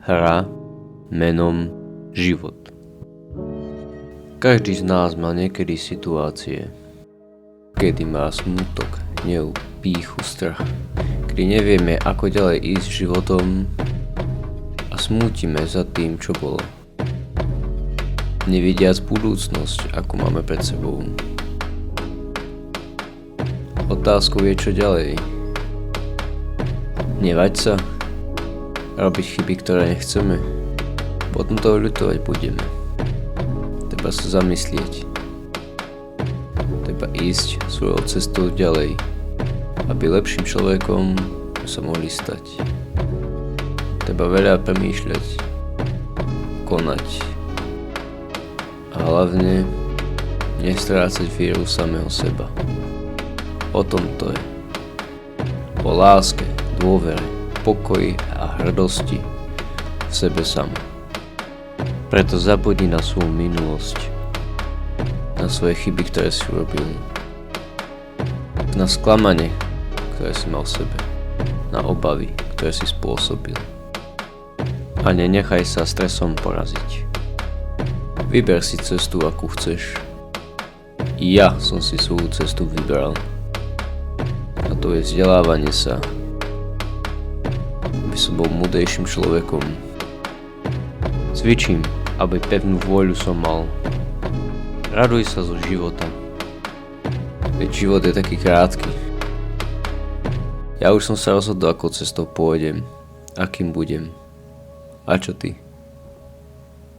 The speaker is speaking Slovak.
Hra menom život. Každý z nás má niekedy situácie, kedy má smutok, hnev, pýchu, strach, kedy nevieme, ako ďalej ísť životom a smútime za tým, čo bolo, nevidiac budúcnosť, akú máme pred sebou. Otázkou je, čo ďalej. Nevať sa, robiť chyby, ktoré nechceme, potom toho ľutovať budeme. Treba sa zamyslieť. Treba ísť svojou cestou ďalej, aby lepším človekom sa mohli stať. Treba veľa premýšľať, konať a hlavne nestrácať vieru samého seba. O tom to je. O láske, dôvere, pokoji a hrdosti v sebe samom. Preto zabudni na svoju minulosť, na svoje chyby, ktoré si urobil, na sklamanie, ktoré si mal v sebe, na obavy, ktoré si spôsobil. A nenechaj sa stresom poraziť. Vyber si cestu, akú chceš. Ja som si svoju cestu vybral. A to je vzdelávanie sa, aby som bol múdrejším človekom. Cvičím, aby pevnú vôľu som mal. Raduj sa zo života. Veď život je taký krátky. Ja už som sa rozhodol, akou cestou pôjdem, akým budem. A čo ty?